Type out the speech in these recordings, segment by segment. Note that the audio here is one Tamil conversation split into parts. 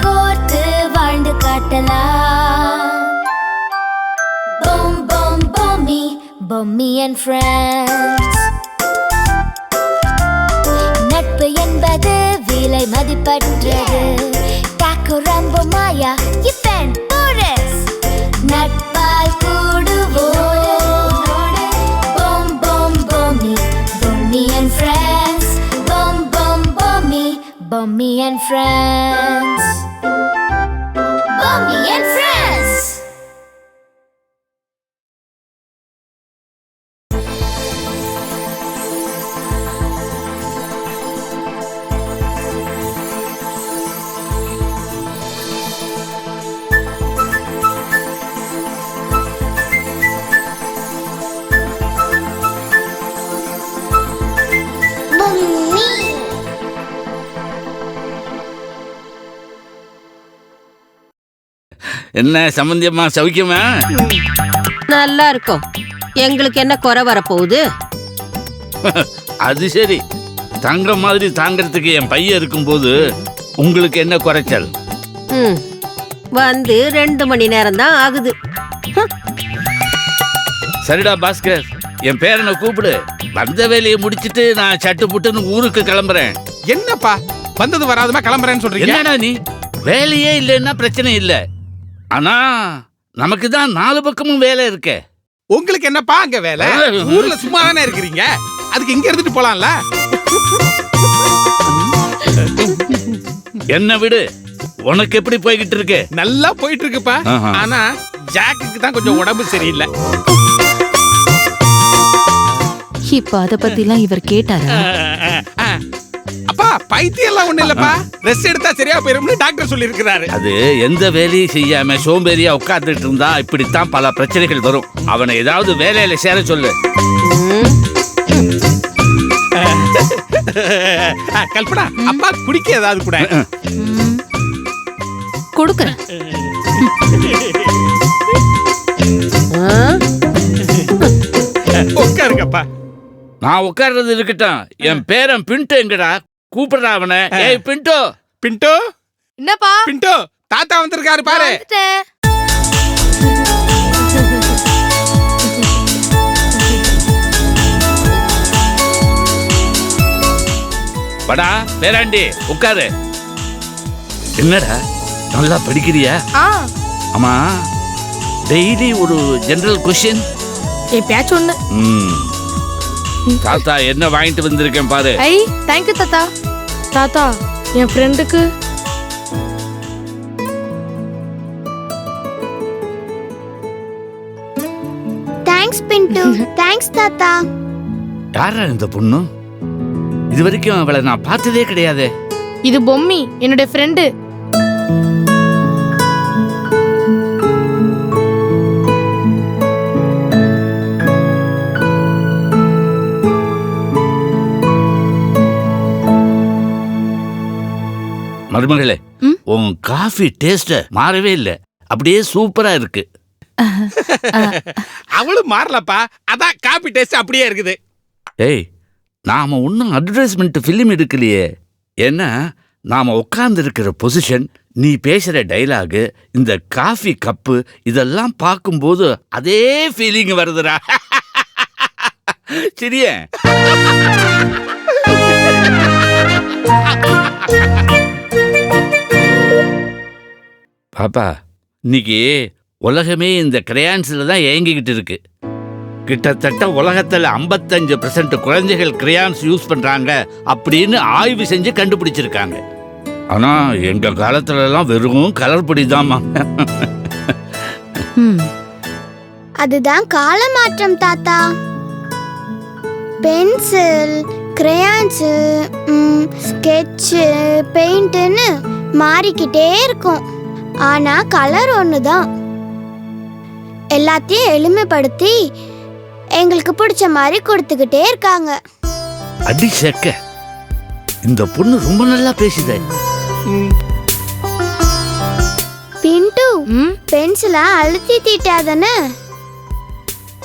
கோர்த்து வாழ்ந்து காட்டலாம். பொம் பொம் பொம்மி, பொம்மி அண்ட் ஃப்ரெண்ட்ஸ். நட்பு என்பது விலை மதிப்பற்றது. டாக்கோ ரம்போ மாயா இவன் போரஸ். நட்பால் கூடுவோம். பொம் பொம் பொம்மி, பொம்மி அண்ட் ஃப்ரெண்ட்ஸ். பொம் பொம் Bommi, Bommi and friends. Bommi and friends. என்ன சம்பந்தியம்மா, சௌக்கியமா? நல்லா இருக்கும். எங்களுக்கு என்ன குறை வரப்போகுது? அது சரி, தங்க மாதிரி தாங்கிறதுக்கு என் பையன் இருக்கும்போது உங்களுக்கு என்ன குறைச்சல்? வந்து 2 மணி நேரம் தான் ஆகுது. சரிடா பாஸ்கர், என் பேரனை கூப்பிடு. வந்த வேலையை முடிச்சிட்டு நான் சட்டு புட்டுன்னு ஊருக்கு கிளம்புறேன். என்னப்பா வந்தது வராதுமா கிளம்புறேன்னு சொல்றீங்க? என்னடா நீ, வேலையே இல்லைன்னா பிரச்சனை இல்லை, ஆனா நமக்கு தான் 4 பக்கமும் வேலை இருக்கே. உங்களுக்கு என்னப்பா அங்க வேலை? ஊர்ல சும்மா தானே இருக்கிறீங்க, அதுக்கு இங்க இருந்துட்டு போலாம்ல. என்ன விடு, உனக்கு எப்படி போய்கிட்டு இருக்கு? நல்லா போயிட்டு இருக்குப்பா. ஆனா ஜாக்குக்கு தான் கொஞ்சம் உடம்பு சரியில்லை. இப்ப அத பத்திலாம் இவர் கேட்டாரா? அப்பா பைத்தியம் எல்லாம் ஒண்ணு இல்லப்பா, ரெஸ்ட் எடுத்தா சரியா போயிரும்னு டாக்டர் சொல்லி இருக்கிறாரு. அது எந்த வேலையும் செய்யாம சோம்பேறியா உட்கார்ந்துட்டு இருந்தா இப்படித்தான் பல பிரச்சனைகள் வரும். அவனை ஏதாவது வேலையில சேர சொல்லு. கல்பனா, அப்பா குடிக்க ஏதாவது கூட கொடுக்கறேன். உட்காருங்கப்பா. நான் உட்கார்றது இருக்கட்டும், என் பேரன் பின்ட்டு எங்கடா? கூப்பிடுறா அவனை. ஏய் பின்ட்டு. பின்டோ. என்னப்பா? பின்டோ, தாத்தா வந்திருக்காரு பாரு. படா பேராண்டி, உட்காரு. என்னடா நல்லா படிக்கிறியா? ஆமா, டெய்லி ஒரு ஜெனரல் கொஸ்டின். எப்பயாச்சும் ஒண்ணு. தாத்தா என்ன வாங்கிட்டு வந்திருக்கேன் பாரு. ஐ தேங்க்யூ தாத்தா. தாத்தா, என் ஃப்ரெண்டுக்கு தேங்க்ஸ் பின்ட்டு. தேங்க்ஸ் தாத்தா. யாரா இந்த பொண்ணு? இது வரைக்கும் அவளை நான் பார்த்ததே கிடையாது. இது பொம்மி, என்னோட ஃப்ரெண்டு. மருமகளே, உன் காஃபி டேஸ்ட் மாறவே இல்லை, அப்படியே சூப்பரா இருக்கு. அவளும் மாறலப்பா, அதான் காபி டேஸ்ட் அப்படியே இருக்குது. ஏய், நாம ஒன்னும் அட்வர்டைஸ்மெண்ட் பிலிம் எடுக்கலையே. ஏன்னா நாம உட்கார்ந்து இருக்கிற பொசிஷன், நீ பேசுற டைலாகு, இந்த காஃபி கப்பு, இதெல்லாம் பார்க்கும்போது அதே ஃபீலிங் வருதுடா. சரியா? பாப்பா, இன்னைக்கு உலகமே இந்த கிரையான்ஸ்ல தான் ஏங்கிக்கிட்டு இருக்கு. கிட்டத்தட்ட உலகத்தில் 55% குழந்தைகள் கிரையான்ஸ் யூஸ் பண்றாங்க அப்படின்னு ஆய்வு செஞ்சு கண்டுபிடிச்சிருக்காங்க. ஆனா எங்க காலத்துல எல்லாம் வெறும் கலர் பொடிதாம்மா. அதுதான் கால மாற்றம் தாத்தா. பென்சில், கிரையான்ஸ், ஸ்கெட்ச், பெயிண்ட்னு மாறிக்கிட்டே இருக்கும். ஆனா கலர் ஒண்ணுதான். எல்லாத்தையும் எளிமைப்படுத்தி எங்களுக்கு பிடிச்ச மாதிரி கொடுத்துக்கிட்டே இருக்காங்க. அடி செக்க, இந்த பொண்ணு ரொம்ப நல்லா பேசுதே. பின்ட்டு, பென்சிலை அழுத்தி தீட்டாதானே,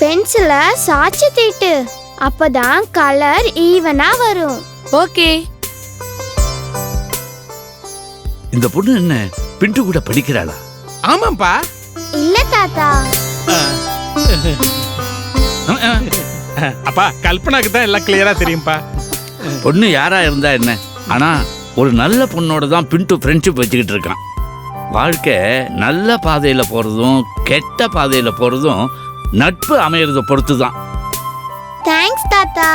பென்சிலை சாய்ச்சி தீட்டு, அப்பதான் கலர் ஈவனா வரும். ஓகே. இந்த பொண்ணு என்ன பிண்டு கூட படிக்கிறாளா? ஆமாப்பா. இல்ல தாத்தா. அப்பா கல்பனாக்கு தான் எல்லாம் கிளியரா தெரியும்பா. பொண்ணு யாரா இருந்தா என்ன, ஆனா ஒரு நல்ல பொண்ணோட தான் பிண்டு ஃப்ரெண்ட்ஷிப் வச்சுக்கிட்டு இருக்கான். வாழ்க்கை நல்ல பாதையில போறதும் கெட்ட பாதையில போறதும் நட்பு அமையறத பொறுத்து தான். தேங்க்ஸ் தாத்தா,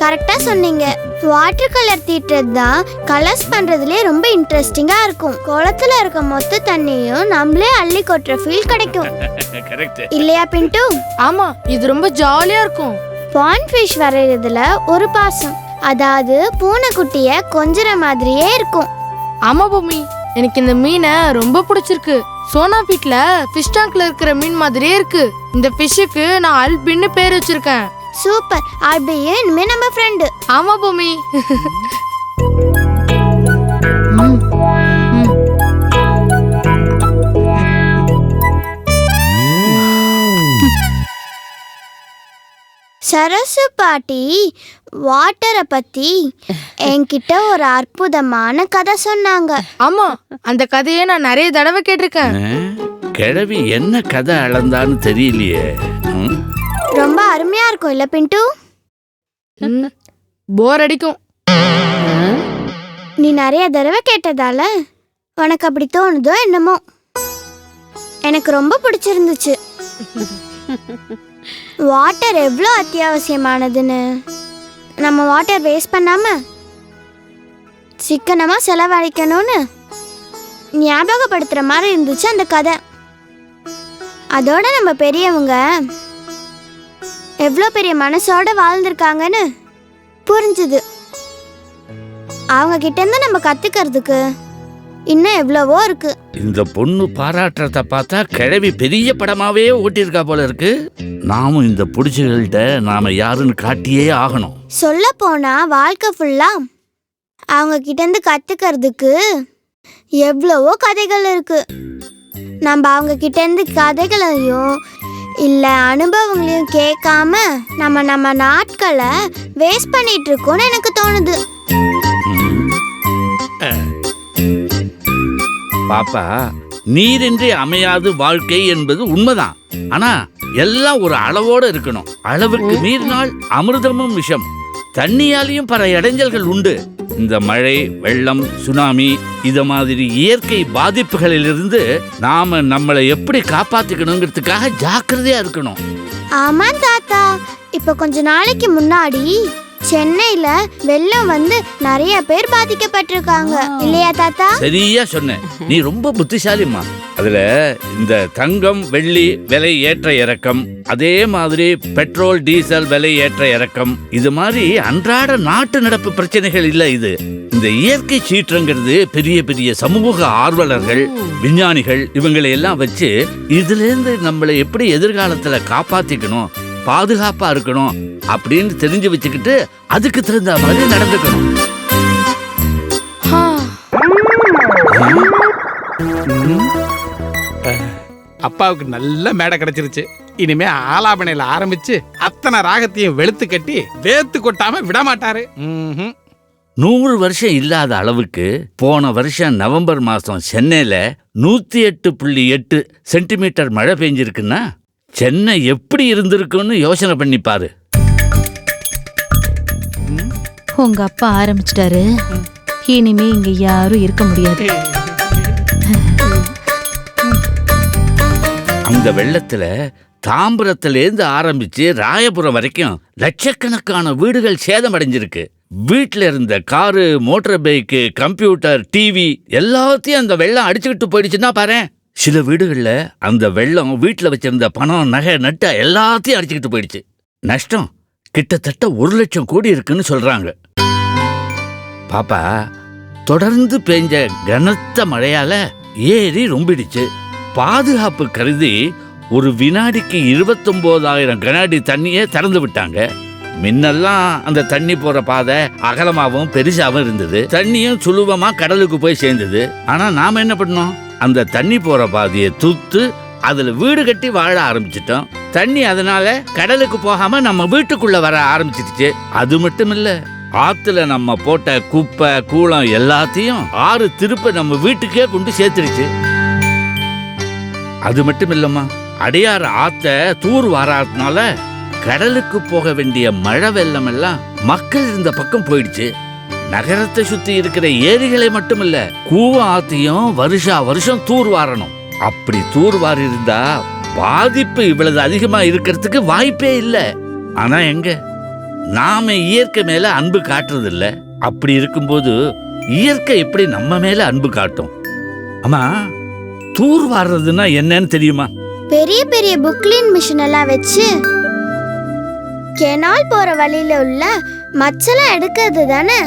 கரெக்டா சொன்னீங்க. வாட்டர் கலர் தீட்டுறது தான் கலர்ஸ் பண்றதுலயே ரொம்ப இன்ட்ரெஸ்டிங்கா இருக்கும். குளத்துல இருக்க மொத்த தண்ணியும் நம்மளே அள்ளி கொட்டுற ஃபீல் கிடைக்கும். கரெக்ட் இல்லையா பிண்டு? ஆமா, இது ரொம்ப ஜாலியா இருக்கும். பாண்ட் ஃபிஷ் வரையறதுல ஒரு பாசம், அதாவது பூனைக்குட்டிய கொஞ்சற மாதிரியே இருக்கும். ஆமா பூமி, எனக்கு இந்த மீனை ரொம்ப பிடிச்சிருக்கு. சோனா வீட்ல ஃபிஷ் டேங்க்ல இருக்கிற மீன் மாதிரியே இருக்கு. இந்த ஃபிஷ்ஷுக்கு நான் அல்பின்னு பேர் வச்சிருக்கேன். சூப்பர், ஆல்பியும் இனிமே நம்ம ஃப்ரெண்டு. ஆமா பூமி. சரசு பாட்டி வாட்டரை பத்தி என்கிட்ட ஒரு அற்புதமான கதை சொன்னாங்க. ஆமா, அந்த கதையை நான் நிறைய தடவை கேட்டிருக்கேன். கிழவி என்ன கதை அளந்தான்னு தெரியலையே. ரொம்ப அருமையா இருக்கும் இல்ல பிண்டு? போர் அடிக்கும். நீ நிறைய தடவை கேட்டதால உனக்கு அப்படி தோணுதோ என்னமோ. எனக்கு ரொம்ப பிடிச்சிருந்துச்சு. வாட்டர் எவ்வளோ அத்தியாவசியமானதுன்னு நம்ம வாட்டர் வேஸ்ட் பண்ணாம சிக்கனமா செலவழிக்கணும்னு ஞாபகப்படுத்துற மாதிரி இருந்துச்சு அந்த கதை. அதோட நம்ம பெரியவங்க எவ்வளோ பெரிய மனசோட வாழ்ந்திருக்காங்கன்னு புரிஞ்சுது. அவங்க கிட்ட இருந்து நம்ம கத்துக்கிறதுக்கு இன்னும் எவ்வளவோ இருக்கு. இந்த பொண்ணு பாராட்டுறத பார்த்தா கிழவி பெரிய படமாவே ஓட்டியிருக்கா போல இருக்கு. நாமும் இந்த புடிச்சுகள்கிட்ட நாம யாருன்னு காட்டியே ஆகணும். சொல்ல போனா வாழ்க்கை ஃபுல்லா அவங்க கிட்ட இருந்து கத்துக்கிறதுக்கு எவ்வளவோ கதைகள் இருக்கு. நம்ம அவங்க கிட்ட இருந்து கதைகளையும் இல்ல அனுபவங்களையும் கேட்காம நம்ம நாட்களை வேஸ்ட் பண்ணிட்டு இருக்கோம்னு எனக்கு தோணுது. பாப்பா, நீரின்றி அமையாது வாழ்க்கை என்பது உண்மைதான். ஆனா எல்லாம் ஒரு அளவோட இருக்கணும். அளவுக்கு மீறினால் அமிர்தமும் விஷம். தண்ணியாலையும் பல இடைஞ்சல்கள் உண்டு. இந்த மழை, வெள்ளம், சுனாமி இத மாதிரி இயற்கை பாதிப்புகளிலிருந்து நாம நம்மளை எப்படி காப்பாத்திக்கணுங்கிறதுக்காக ஜாக்கிரதையா இருக்கணும். ஆமா தாத்தா, இப்ப கொஞ்ச நாளைக்கு முன்னாடி சென்னையில வெள்ளம் வந்து நிறைய பேர் பாதிக்கப்பட்டிருக்காங்க இல்லையா தாத்தா? சரியா சொன்ன, நீ ரொம்ப புத்திசாலிம்மா. அதுல இந்த தங்கம் வெள்ளி விலை ஏற்ற இறக்கம், அதே மாதிரி பெட்ரோல் டீசல் விலை ஏற்ற இறக்கம், இது மாதிரி அன்றாட நாட்டு நடப்பு பிரச்சனைகள் இல்ல. இது இந்த இயற்கை சீற்றங்கிறது பெரிய பெரிய சமூக ஆர்வலர்கள், விஞ்ஞானிகள் இவங்களை எல்லாம் வச்சு இதுல இருந்து நம்மளை எப்படி எதிர்காலத்துல காப்பாத்திக்கணும், பாதுகாப்பா இருக்கணும் அப்படின்னு தெரிஞ்சு வச்சுக்கிட்டு அதுக்கு தகுந்த மாதிரி நடந்துக்கணும். அப்பாவுக்கு நல்ல மேடை கிடைச்சிருச்சு. இனிமே ஆலாபனையில ஆரம்பிச்சு அத்தனை ராகத்தையும் வெளுத்து கட்டி வேத்து கொட்டாம விட மாட்டாரு. 100 வருஷம் இல்லாத அளவுக்கு போன வருஷம் நவம்பர் மாசம் சென்னையில 108.8 சென்டிமீட்டர் மழை பெஞ்சிருக்குன்னா சென்னை எப்படி இருந்திருக்குன்னு யோசனை பண்ணிப்பாரு. உங்க அப்பா ஆரம்பிச்சிட்டாரு, இனிமே இங்க யாரும் இருக்க முடியாது. அந்த வெள்ளத்துல தாம்பரத்திலேருந்து ஆரம்பிச்சு ராயபுரம் வரைக்கும் லட்சக்கணக்கான வீடுகள் சேதமடைஞ்சிருக்கு. வீட்டில் இருந்த car, motor bike, computer, TV எல்லாத்தையும் அந்த வெள்ளம் அடிச்சுக்கிட்டு போயிடுச்சுன்னா பாரு. சில வீடுகளில் அந்த வெள்ளம் வீட்டில் வச்சிருந்த பணம், நகை, நட்டை எல்லாத்தையும் அடிச்சுக்கிட்டு போயிடுச்சு. நஷ்டம் கிட்டத்தட்ட 1 லட்சம் கோடி இருக்குன்னு சொல்றாங்க. பாப்பா, தொடர்ந்து பெஞ்ச கனத்த மழையால ஏரி ரொம்பிடுச்சு. பாதுகாப்பு கருதி ஒரு வினாடிக்கு 29,000 கன அடி தண்ணியை திறந்து விட்டாங்க. முன்னெல்லாம் அந்த தண்ணி போற பாதை அகலமாகவும் பெருசாகவும் இருந்தது. தண்ணியும் சுலபமா கடலுக்கு போய் சேர்ந்தது. ஆனா நாம என்ன பண்ணோம், அந்த தண்ணி போற பாதையை தூத்து அதுல வீடு கட்டி வாழ ஆரம்பிச்சிட்டோம். தண்ணி அதனால கடலுக்கு போகாம நம்ம வீட்டுக்குள்ள வர ஆரம்பிச்சிருச்சு. அது மட்டும் இல்ல, ஆத்துல நம்ம போட்ட குப்பை கூளம் எல்லாத்தையும் ஆறு திருப்ப நம்ம வீட்டுக்கே கொண்டு சேர்த்துருச்சு. அது மட்டும் இல்லம்மா, அடையாறு ஆத்த தூர் வாராதனால கடலுக்கு போக வேண்டிய மழை வெள்ளம் எல்லாம் மக்கள் இருந்த பக்கம் போயிடுச்சு. நகரத்தை சுத்தி இருக்கிற ஏரிகளை மட்டும் இல்ல, கூவம் ஆத்தையும் வருஷம் தூர் வாரணும். அப்படி தூர் வாரி இருந்தா பாதிப்பு இவ்வளவு அதிகமா இருக்கிறதுக்கு வாய்ப்பே இல்ல. ஆனா எங்க நாம இயற்கை மேல அன்பு காட்டுறது இல்ல. அப்படி இருக்கும்போது இயற்கை எப்படி நம்ம மேல அன்பு காட்டும்? அம்மா, தூர் வாடுறதுன்னா என்னன்னு தெரியுமா? பெரிய பெரிய புக்லின் மிஷின் எல்லாம் வச்சு கெனால் போற வழியில உள்ள மச்செல்லாம் எடுக்கிறது தானே.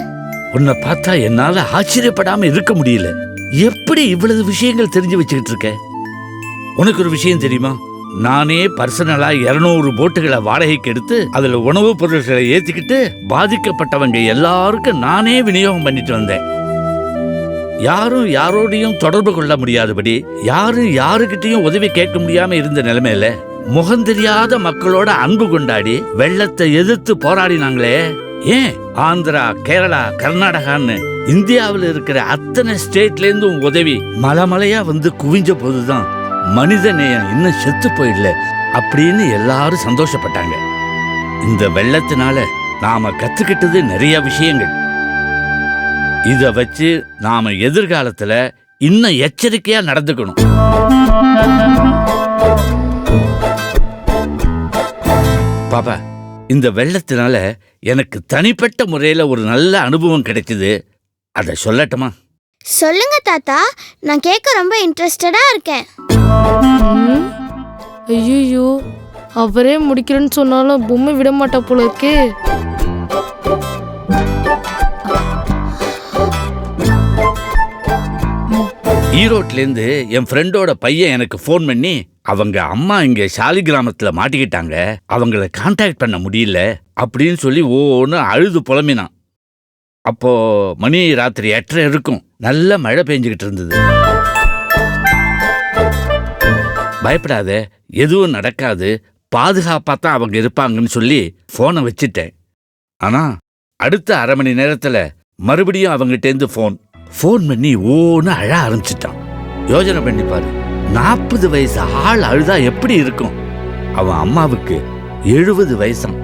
உன்னை பார்த்தா என்னால ஆச்சரியப்படாம இருக்க முடியல. எப்படி இவ்வளவு விஷயங்கள் தெரிஞ்சு வச்சுக்கிட்டு இருக்க? உனக்கு ஒரு விஷயம் தெரியுமா? நானே பர்சனலா 200 போட்டுகளை வாடகைக்கு எடுத்து அதுல உணவுப் பொருட்களை ஏத்திக்கிட்டு பாதிக்கப்பட்டவங்க எல்லாருக்கும் நானே விநியோகம் பண்ணிட்டு வந்தேன். யாரும் யாரோடையும் தொடர்பு கொள்ள முடியாதபடி, யாரும் யாருக்கிட்டையும் உதவி கேட்க முடியாம இருந்த நிலைமையில முகந்தெரியாத மக்களோட அன்பு கொண்டாடி வெள்ளத்தை எதிர்த்து போராடினாங்களே. ஏன் ஆந்திரா, கேரளா, கர்நாடகான்னு இந்தியாவில் இருக்கிற அத்தனை ஸ்டேட்ல இருந்தும் உதவி மலைமலையா வந்து குவிஞ்ச போதுதான் மனித நேயம் இன்னும் செத்து போயிடல அப்படின்னு எல்லாரும் சந்தோஷப்பட்டாங்க. இந்த வெள்ளத்தினால நாம கத்துக்கிட்டது நிறைய விஷயங்கள். இத வச்சு நாம எதிர்காலத்துல இன்னும் எச்சரிக்கையா நடந்துக்கணும். பாப்பா, இந்த வெள்ளத்தினால எனக்கு தனிப்பட்ட முறையில ஒரு நல்ல அனுபவம் கிடைச்சது. அதை சொல்லட்டுமா? சொல்லுங்க தாத்தா, நான் கேட்க ரொம்ப இன்ட்ரெஸ்டடா இருக்கேன். ஐயோ, அவரே முடிக்கிறேன்னு சொன்னாலும் பொம்மை விட மாட்டா போல இருக்கே. ஈரோட்லேருந்து என் ஃப்ரெண்டோட பையன் எனக்கு ஃபோன் பண்ணி அவங்க அம்மா இங்க ஷாலி கிராமத்துல மாட்டிக்கிட்டாங்க, அவங்கள கான்டாக்ட் பண்ண முடியல அப்படின்னு சொல்லி ஒன்று அழுது புலம்பினான். அப்போ மணி ராத்திரி 8:30 இருக்கும். நல்ல மழை பெஞ்சுக்கிட்டு இருந்தது. பயப்படாத, எதுவும் நடக்காது, பாதுகாப்பாக தான் அவங்க இருப்பாங்கன்னு சொல்லி ஃபோனை வச்சுட்டேன். ஆனா அடுத்த அரை மணி நேரத்துல மறுபடியும் அவங்ககிட்டேருந்து ஃபோன் பண்ணி ஓன்னு அழ ஆரம்பிச்சிட்டான். யோசனை பண்ணி பாரு, 40 வயசு ஆள் அழுதா எப்படி இருக்கும்? அவன் அம்மாவுக்கு 70 வயசாம்.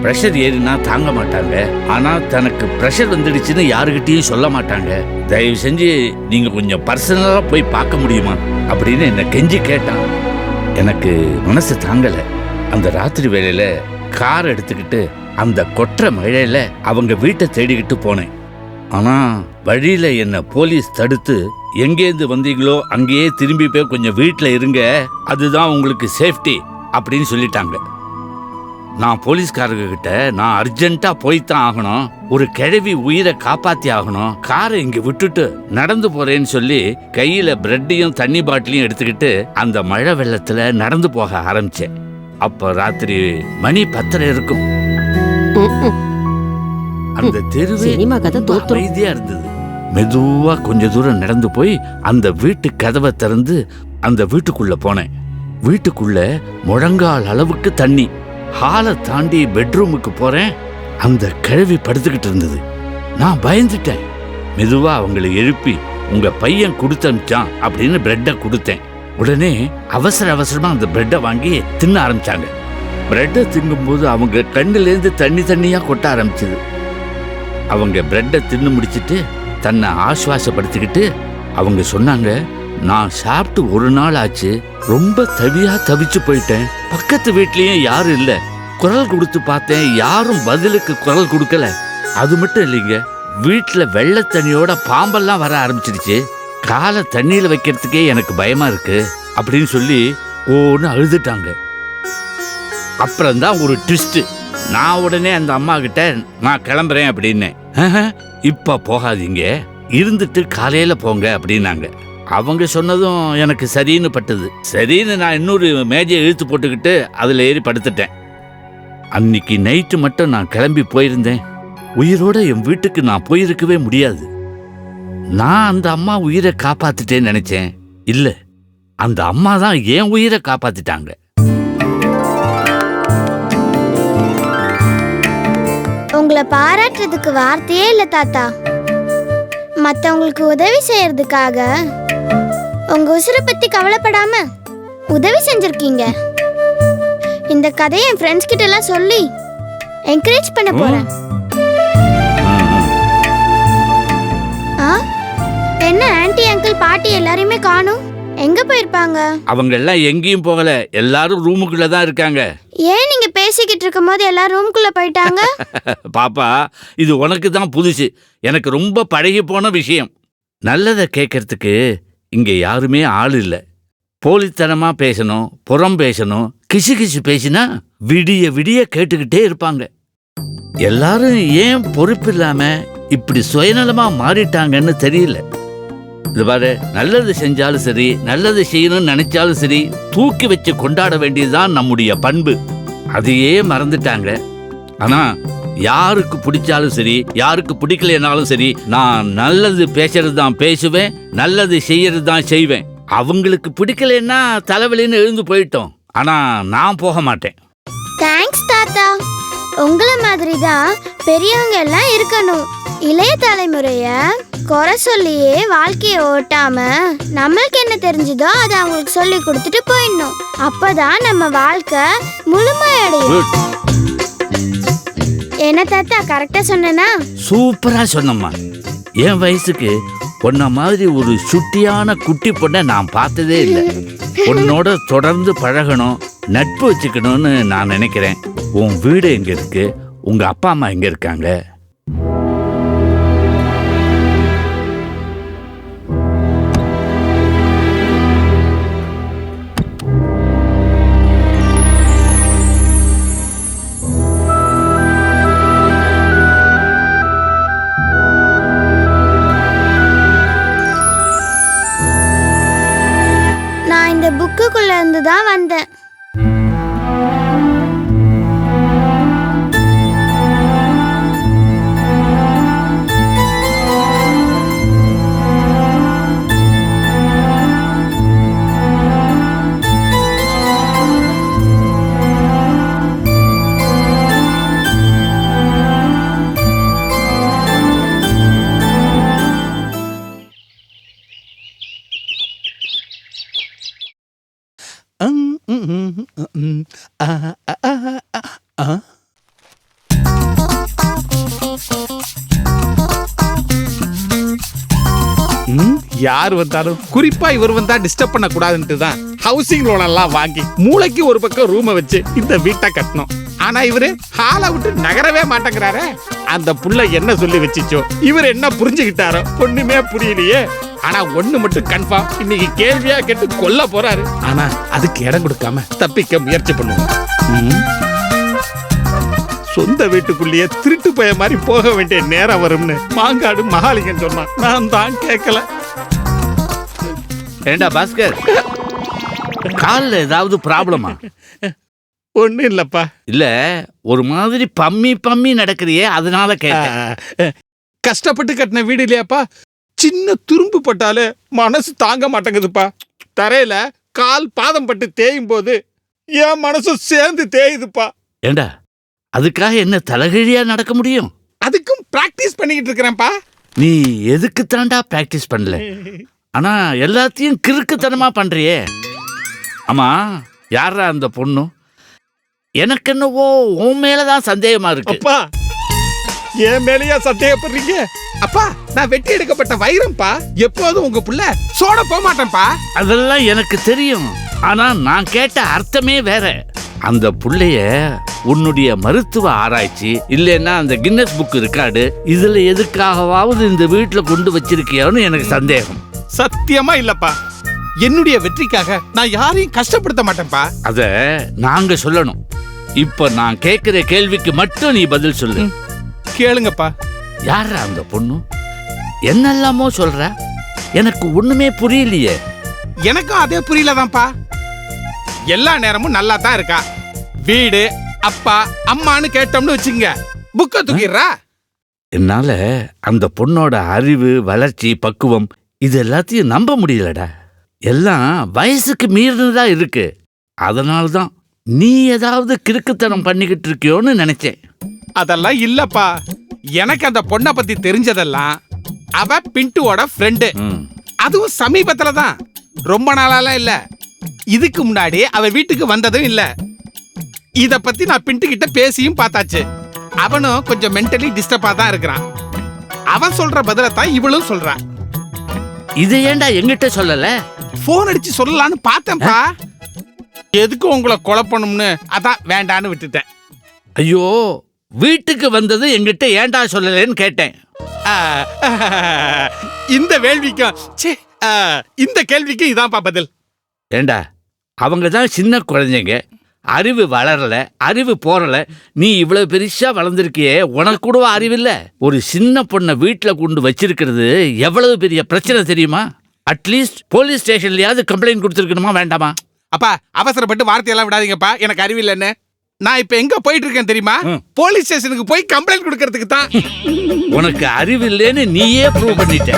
பிரஷர் ஏறினா தாங்க மாட்டாங்க. ஆனா தனக்கு பிரஷர் வந்துடுச்சுன்னு யாருகிட்டையும் சொல்ல மாட்டாங்க. தயவு செஞ்சு நீங்க கொஞ்சம் பர்சனலா போய் பார்க்க முடியுமா அப்படின்னு என்ன கெஞ்சி கேட்டான். எனக்கு மனசு தாங்கல. அந்த ராத்திரி வேளையில கார் எடுத்துக்கிட்டு அந்த கொற்ற மழையில அவங்க வீட்டை தேடிக்கிட்டு போனேன். ஆனா வழியில என்ன போலீஸ் தடுத்து, எங்கேருந்து வந்தீங்களோ அங்கேயே திரும்பி போய் கொஞ்சம் வீட்டில் இருங்க, அதுதான் உங்களுக்கு சேஃப்டி அப்படின்னு சொல்லிட்டாங்க. நான் போலீஸ்காரங்க கிட்ட நான் அர்ஜென்ட்டா போய்தான் ஆகணும், ஒரு கிழவி உயிரை காப்பாத்தி ஆகணும், காரை இங்க விட்டுட்டு நடந்து போறேன்னு சொல்லி கையில பிரெட்டையும் தண்ணி பாட்டிலையும் எடுத்துக்கிட்டு அந்த மழை வெள்ளத்துல நடந்து போக ஆரம்பிச்சேன். அப்ப ராத்திரி மணி 10:30 இருக்கும். அந்த தெருவே சினிமா கதை தோத்துரும். அமைதியா இருந்தது. மெதுவா கொஞ்ச தூரம் நடந்து போய் அந்த வீட்டு கதவை திறந்து அந்த வீட்டுக்குள்ள போனேன். வீட்டுக்குள்ள முழங்கால் அளவுக்கு தண்ணி. ஹாலை தாண்டி பெட்ரூமுக்கு போறேன். அந்த கிழவி படுத்துக்கிட்டு இருந்தது. நான் பயந்துட்டேன். மெதுவா அவங்களை எழுப்பி உங்க பையன் கொடுத்தமிச்சான் அப்படின்னு பிரெட்டை கொடுத்தேன். உடனே அவசரமா அந்த பிரெட்டை வாங்கி தின்ன ஆரம்பிச்சாங்க. பிரெட்டை திங்கும்போது அவங்க கண்ணுலேருந்து தண்ணியா கொட்ட ஆரம்பிச்சது. அவங்க பிரெட்டை தின்னு முடிச்சிட்டு தன்னை ஆசுவாசப்படுத்திக்கிட்டு அவங்க சொன்னாங்க, நான் சாப்பிட்டு ஒரு நாள் ஆச்சு, ரொம்ப தவிச்சு போயிட்டேன். பக்கத்து வீட்லயும் யாரும் இல்ல, குரல் கொடுத்து பார்த்தேன், யாரும் பதிலுக்கு குரல் கொடுக்கல. அது மட்டும் இல்லைங்க, வீட்டுல வெள்ளை தண்ணியோட பாம்பெல்லாம் வர ஆரம்பிச்சிருச்சு. காலை தண்ணியில வைக்கிறதுக்கே எனக்கு பயமா இருக்கு அப்படின்னு சொல்லி ஓன்னு அழுதுட்டாங்க. அப்புறம்தான் ஒரு ட்விஸ்ட். நான் உடனே அந்த அம்மா கிட்ட நான் கிளம்புறேன் அப்படின்னேன். இப்ப போகாதீங்க, இருந்துட்டு காலையில போங்க அப்படின்னாங்க. அவங்க சொன்னதும் எனக்கு சரின்னு பட்டது. சரின்னு நான் இன்னொரு மேஜையை இழுத்து போட்டுக்கிட்டு அதுல ஏறி படுத்துட்டேன். அன்னைக்கு நைட்டு மட்டும் நான் கிளம்பி போயிருந்தேன், உயிரோட என் வீட்டுக்கு நான் போயிருக்கவே முடியாது. நான் அந்த அம்மா உயிரை காப்பாத்திட்டேன்னு நினைச்சேன். இல்ல, அந்த அம்மா தான் என் உயிரை காப்பாத்திட்டாங்க. உங்க உங்களை பாராட்டுறதுக்கு வார்த்தையே இல்லை தாத்தா. மற்றவங்களுக்கு உதவி செய்யறதுக்காக உங்க உசுரை பத்தி கவலைப்படாம உதவி செஞ்சிருக்கீங்க. இந்த கதையை என் ஃப்ரெண்ட்ஸ் கிட்ட எல்லாம் சொல்லி என்கரேஜ் பண்ண போறேன். ஆ, என்ன ஆன்ட்டி அங்கிள் பாட்டி எல்லாரையுமே காணும்? எங்க போயிருப்பாங்க? அவங்க எல்லாம் எங்கேயும் போகல, எல்லாரும் ரூமுக்குள்ள தான் இருக்காங்க. ஏன் நீங்க பேசிக்கிட்டு இருக்கும் போது எல்லாரும் ரூம்குள்ள போயிட்டாங்க? பாப்பா, இது உனக்கு தான் புதுசு, எனக்கு ரொம்ப பழகி போன விஷயம். நல்லதை கேட்கறதுக்கு இங்க யாருமே ஆள் இல்லை. போலித்தனமா பேசணும், புறம் பேசணும், கிசு கிசு பேசினா விடிய விடிய கேட்டுக்கிட்டே இருப்பாங்க. எல்லாரும் ஏன் பொறுப்பு இல்லாம இப்படி சுயநலமா மாறிட்டாங்கன்னு தெரியல. இது பாரு, நல்லது செஞ்சாலும் சரி, நல்லது செய்யணும்னு நினைச்சாலும் சரி, தூக்கி வச்சு கொண்டாட வேண்டியதுதான் நம்முடைய பண்பு. அதையே மறந்துட்டாங்க. ஆனா யாருக்கு பிடிச்சாலும் சரி, யாருக்கு பிடிக்கலனாலும் சரி, நான் நல்லது பேசுறது தான் பேசுவேன், நல்லது செய்யறது தான் செய்வேன். அவங்களுக்கு பிடிக்கலன்னா தலைவலின்னு எழுந்து போயிட்டோம். ஆனா நான் போக மாட்டேன். தேங்க்ஸ் தாத்தா. உங்களை மாதிரி தான் பெரியவங்க எல்லாம் இருக்கணும். இளைய தலைமுறைய குறை சொல்லியே வாழ்க்கையை ஓட்டாம நம்மளுக்கு என்ன தெரிஞ்சதோ அதை அவங்களுக்கு சொல்லி கொடுத்துட்டு போயிடணும். அப்பதான் நம்ம வாழ்க்கை முழுமையடையும். என்ன தாத்தா, கரெக்டா சொன்னேனா? சூப்பரா சொன்னம்மா. என் வயசுக்கு உன்ன மாதிரி ஒரு சுட்டியான குட்டி பொண்ணை நான் பார்த்ததே இல்லை. உன்னோட தொடர்ந்து பழகணும், நட்பு வச்சுக்கணும்னு நான் நினைக்கிறேன். உன் வீடு எங்க இருக்கு? உங்க அப்பா அம்மா எங்க இருக்காங்க? நான் இந்த புக்குக்குள்ள இருந்து தான் வந்தேன். யார் வந்தாலும் குறிப்பா இவர் வந்தா டிஸ்டர்ப் பண்ண கூடாதுன்ட்டு தான் ஹவுசிங் லோன் எல்லாம் வாங்கி மூளைக்கு ஒரு பக்கம் ரூமை வச்சு இந்த வீட்டை கட்டணும். ஆனா இவரு ஹாலை விட்டு நகரவே மாட்டேங்கிறாரே. அந்த புள்ள என்ன சொல்லி வச்சிச்சோ, இவர் என்ன புரிஞ்சுக்கிட்டாரோ ஒண்ணுமே புரியலையே. ஆனா ஒண்ணு மட்டும் கன்ஃபார்ம், இன்னைக்கு கேள்வியா கேட்டு கொல்ல போறாரு. ஆனா அதுக்கு இடம் கொடுக்காம தப்பிக்க முயற்சி பண்ணுவோம். சொந்த வீட்டுக்குள்ளேயே திருட்டு பய மாதிரி போக வேண்டிய நேரம் வரும்னு மாங்காடு மகாலிங்கன் சொன்னான். நான் தான் கேட்கல. ஏண்டா பாஸ்கர், காலில் ஏதாவது ப்ராப்ளமா? ஒண்ணு இல்லப்பா. இல்ல, ஒரு மாதிரி பம்மி பம்மி நடக்கிறியே, அதனால கேட்டேன். கஷ்டப்பட்டு கட்டின வீடு இல்லையாப்பா, சின்ன துரும்பு பட்டாலே மனசு தாங்க மாட்டேங்குதுப்பா. தரையில கால் பாதம் பட்டு தேயும் போது என் மனசு சேர்ந்து தேயுதுப்பா. ஏண்டா, அதுக்காக என்ன தலைகீழியா நடக்க முடியும்? அதுக்கும் பிராக்டிஸ் பண்ணிக்கிட்டு இருக்கிறேன்ப்பா. நீ எதுக்கு தாண்டா பிராக்டிஸ் பண்ணல? ஆனா எல்லாத்தையும் கிறுக்குத்தனமா பண்றியே. ஆமா, யாரா அந்த பொண்ணு? எனக்கு என்னவோ உன் மேலதான் சந்தேகமா இருக்கு. அப்பா, என் மேலேயா சந்தேகப்படுறீங்க? அப்பா, நான் வெட்டி எடுக்கப்பட்ட வைரம்பா. எப்போதும் உங்க புள்ள சோட போக மாட்டேன்ப்பா. அதெல்லாம் எனக்கு தெரியும். ஆனா நான் கேட்ட அர்த்தமே வேற. அந்த புள்ளைய உன்னுடைய மருத்துவ ஆராய்ச்சி இல்லைன்னா அந்த கின்னஸ் புக் ரெக்கார்டு இதுல எதுக்காகவாவது இந்த வீட்டுல கொண்டு வச்சிருக்கியோன்னு எனக்கு சந்தேகம். சத்தியமா இல்லப்பா. என்னுடைய வெற்றிக்காக நான் யாரையும் கஷ்டப்படுத்த மாட்டேன்ப்பா. அத நாங்க சொல்லணும். இப்ப நான் கேட்கிற கேள்விக்கு மட்டும் நீ பதில் சொல்லு. கேளுங்கப்பா. யாரா அந்த பொண்ணு? என்னெல்லாமோ சொல்ற, எனக்கு ஒண்ணுமே புரியலையே. எனக்கும் அதே புரியலதான்ப்பா. எல்லா நேரமும் நல்லா தான் இருக்கா. வீடு, அப்பா, அம்மான்னு கேட்டோம்னு வச்சுங்க, புக்க தூக்கிடுறா. என்னால அந்த பொண்ணோட அறிவு, வளர்ச்சி, பக்குவம் இது எல்லாத்தையும் நம்ப முடியலடா. எல்லாம் வயசுக்கு மீறினதா இருக்கு. அதனால்தான் நீ ஏதாவது கிறுக்குத்தனம் பண்ணிக்கிட்டு இருக்கியோன்னு நினைச்சேன். அதெல்லாம் இல்லப்பா. எனக்கு அந்த பொண்ணை பத்தி தெரிஞ்சதெல்லாம் அவ பின்ட்டுவோட ஃப்ரெண்டு. ம். அதுவும் சமீபத்துல தான், ரொம்ப நாளால இல்ல. இதுக்கு முன்னாடி அவ வீட்டுக்கு வந்ததும் இல்ல. இத பத்தி நான் பின்ட்டு கிட்ட பேசியும் பார்த்தாச்சு. அவனும் கொஞ்சம் மென்டலி டிஸ்டர்பா தான் இருக்கிறான். அவன் சொல்ற பதிலத்தான் இவளும் சொல்றான். இதை ஏன்டா எங்கிட்ட சொல்லல? போன் அடிச்சு சொல்லலான்னு பார்த்தேன்ப்பா. எதுக்கு உங்களை குழப்பணும்னு அதான் வேண்டான்னு விட்டுட்டேன். ஐயோ, வீட்டுக்கு வந்தது எங்கிட்ட ஏன்டா சொல்லலன்னு கேட்டேன். ஆ, இந்த வேள்விக்கும் ச்சே, இந்த கேள்விக்கும் இதான்ப்பா பதில். ஏண்டா, அவங்க தான் சின்ன குழந்தைங்க, அறிவு வளரல, அறிவு போறல. நீ இவ்வளவு பெருசா வளர்ந்துருக்கியே, உனக்கு கூட அறிவில்ல. ஒரு சின்ன பொண்ணை வீட்டுல கொண்டு வச்சிருக்கிறது எவ்வளவு பெரிய பிரச்சனை தெரியுமா? அட்லீஸ்ட் போலீஸ் ஸ்டேஷன்லயாவது கம்ப்ளைண்ட் கொடுத்துருக்கணுமா வேண்டாமா? அப்பா, அவசரப்பட்டு வார்த்தையெல்லாம் விடாதீங்கப்பா. எனக்கு அறிவில்லைன்னு. நான் இப்ப எங்க போயிட்டு இருக்கேன் தெரியுமா? போலீஸ் ஸ்டேஷனுக்கு போய் கம்ப்ளைண்ட் கொடுக்கறதுக்கு தான். உனக்கு அறிவில்லைன்னு நீயே ப்ரூவ் பண்ணிட்ட.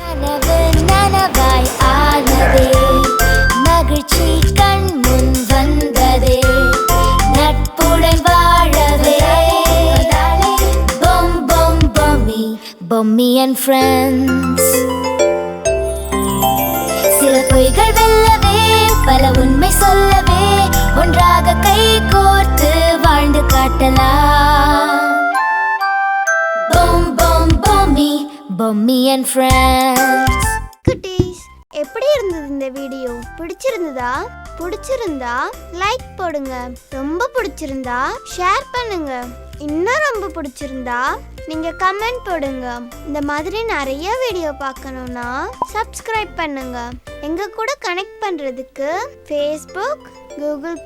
கனவு நனவாய் ஆனதே, மகிழ்ச்சி கண் முன் வந்ததே, நட்புடன் வாழவே. பொம் பொம் பொம்மி, பொம்மி அண்ட் ஃப்ரெண்ட்ஸ். சில பொய்கள் வெல்லவே, பல உண்மை சொல்லவே, ஒன்றாக கை கோர்த்து வாழ்ந்து காட்டலாம். பொம் பொம் பொம்மி, பொம்மி அண்ட் ஃப்ரெண்ட்ஸ். குட்டீஸ், எப்படி இருந்தது இந்த வீடியோ? பிடிச்சிருந்தா லைக் போடுங்க. ரொம்ப பிடிச்சிருந்தா ஷேர் பண்ணுங்க. இன்னும் ரொம்ப பிடிச்சிருந்தா நீங்க கமெண்ட் போடுங்க. இந்த மாதிரி நிறைய வீடியோ பார்க்கணும்னா சப்ஸ்கிரைப் பண்ணுங்க. எங்க கூட கனெக்ட் பண்றதுக்கு ஃபேஸ்புக், கூகுள்+,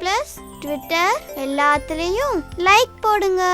ட்விட்டர் எல்லாத்துலயும் லைக் போடுங்க.